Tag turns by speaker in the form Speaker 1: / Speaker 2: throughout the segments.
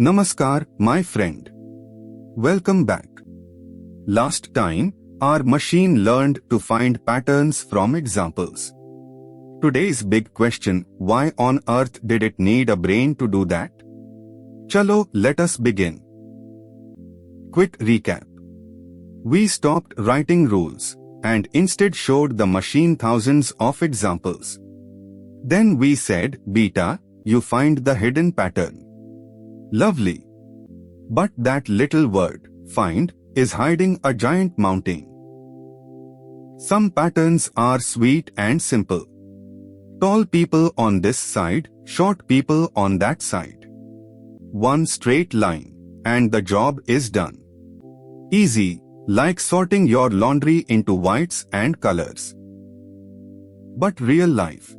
Speaker 1: Namaskar, my friend. Welcome back. Last time, our machine learned to find patterns from examples. Today's big question, why on earth did it need a brain to do that? Chalo, let us begin. Quick recap. We stopped writing rules and instead showed the machine thousands of examples. Then we said, Beta, you find the hidden pattern. Lovely. But that little word, find, is hiding a giant mountain. Some patterns are sweet and simple. Tall people on this side, short people on that side. One straight line, and the job is done. Easy, like sorting your laundry into whites and colors. But real life.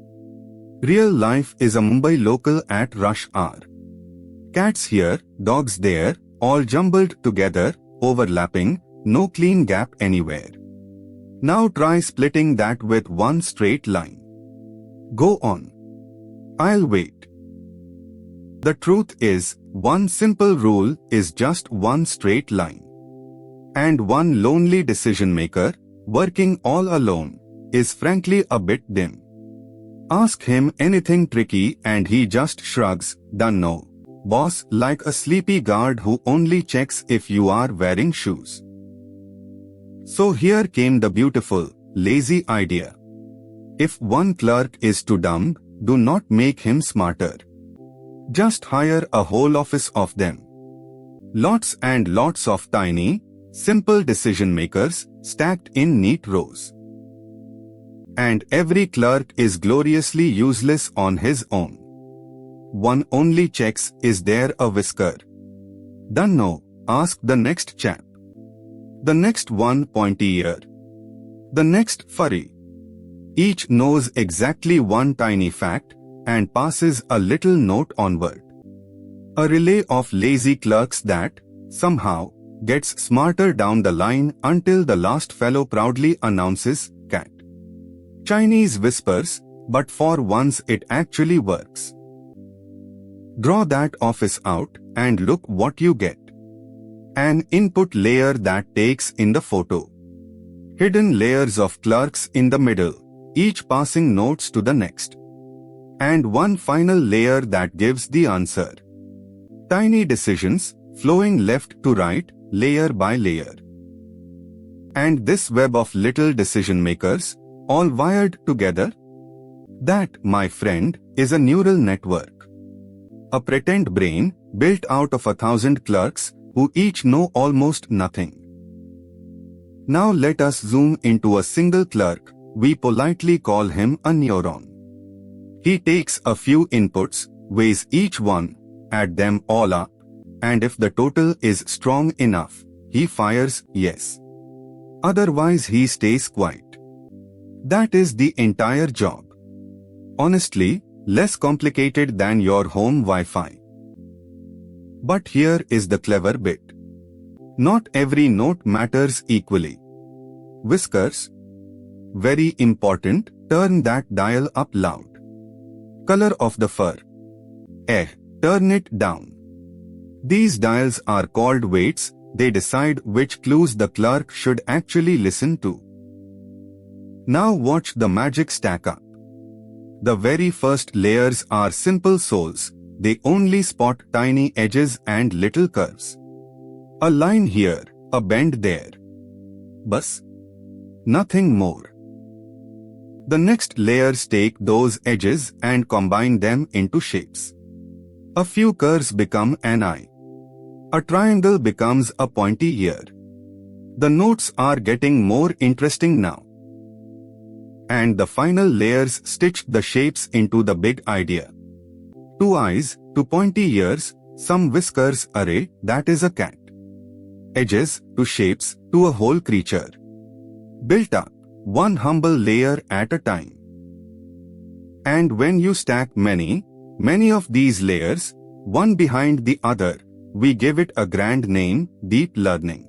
Speaker 1: Real life is a Mumbai local at rush hour. Cats here, dogs there, all jumbled together, overlapping, no clean gap anywhere. Now try splitting that with one straight line. Go on. I'll wait. The truth is, one simple rule is just one straight line. And one lonely decision maker, working all alone, is frankly a bit dim. Ask him anything tricky and he just shrugs, done no. Boss, like a sleepy guard who only checks if you are wearing shoes. So here came the beautiful, lazy idea. If one clerk is too dumb, do not make him smarter. Just hire a whole office of them. Lots and lots of tiny, simple decision makers stacked in neat rows. And every clerk is gloriously useless on his own. One only checks, is there a whisker? Done no, ask the next chap. The next one pointy ear. The next furry. Each knows exactly one tiny fact and passes a little note onward. A relay of lazy clerks that, somehow, gets smarter down the line until the last fellow proudly announces, cat. Chinese whispers, but for once it actually works. Draw that office out and look what you get. An input layer that takes in the photo. Hidden layers of clerks in the middle, each passing notes to the next. And one final layer that gives the answer. Tiny decisions, flowing left to right, layer by layer. And this web of little decision makers, all wired together? That, my friend, is a neural network. A pretend brain, built out of 1,000 clerks, who each know almost nothing. Now let us zoom into a single clerk, we politely call him a neuron. He takes a few inputs, weighs each one, add them all up, and if the total is strong enough, he fires yes. Otherwise he stays quiet. That is the entire job. Honestly, less complicated than your home Wi-Fi. But here is the clever bit. Not every note matters equally. Whiskers. Very important, turn that dial up loud. Color of the fur. Turn it down. These dials are called weights, they decide which clues the clerk should actually listen to. Now watch the magic stack up. The very first layers are simple souls, they only spot tiny edges and little curves. A line here, a bend there. Bas. Nothing more. The next layers take those edges and combine them into shapes. A few curves become an eye. A triangle becomes a pointy ear. The notes are getting more interesting now. And the final layers stitched the shapes into the big idea. 2 eyes, 2 pointy ears, some whiskers array, that is a cat. Edges, to shapes, to a whole creature. Built up, one humble layer at a time. And when you stack many of these layers, one behind the other, we give it a grand name, deep learning.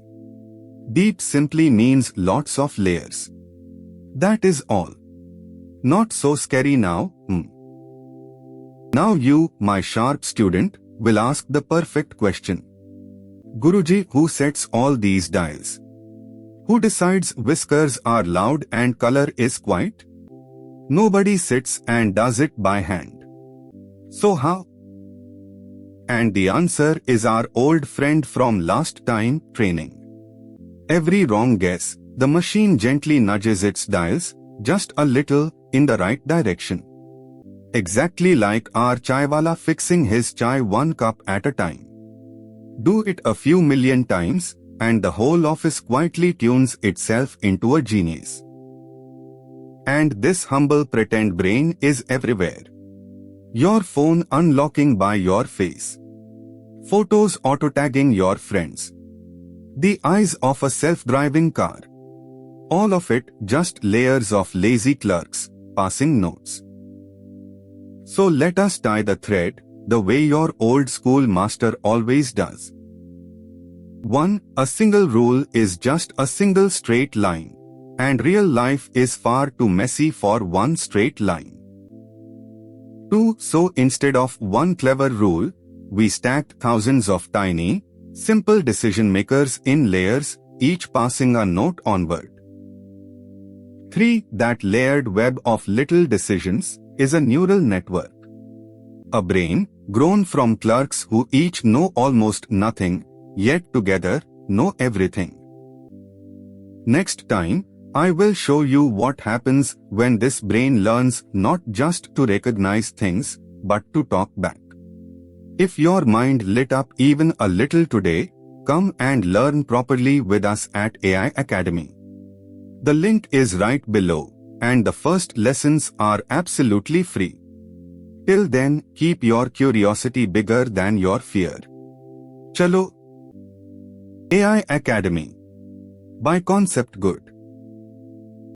Speaker 1: Deep simply means lots of layers. That is all. Not so scary now, Now you, my sharp student, will ask the perfect question. Guruji, who sets all these dials? Who decides whiskers are loud and color is quiet? Nobody sits and does it by hand. So how? And the answer is our old friend from last time, training. Every wrong guess, the machine gently nudges its dials, just a little, in the right direction. Exactly like our chaiwala fixing his chai one cup at a time. Do it a few million times, and the whole office quietly tunes itself into a genius. And this humble pretend brain is everywhere. Your phone unlocking by your face. Photos auto-tagging your friends. The eyes of a self-driving car. All of it just layers of lazy clerks, passing notes. So let us tie the thread, the way your old school master always does. 1. A single rule is just a single straight line, and real life is far too messy for one straight line. 2. So instead of one clever rule, we stacked thousands of tiny, simple decision makers in layers, each passing a note onward. 3. That layered web of little decisions is a neural network. A brain, grown from clerks who each know almost nothing, yet together, know everything. Next time, I will show you what happens when this brain learns not just to recognize things, but to talk back. If your mind lit up even a little today, come and learn properly with us at AI Academy. The link is right below, and the first lessons are absolutely free. Till then, keep your curiosity bigger than your fear. Chalo! AI Academy. By Concept Good.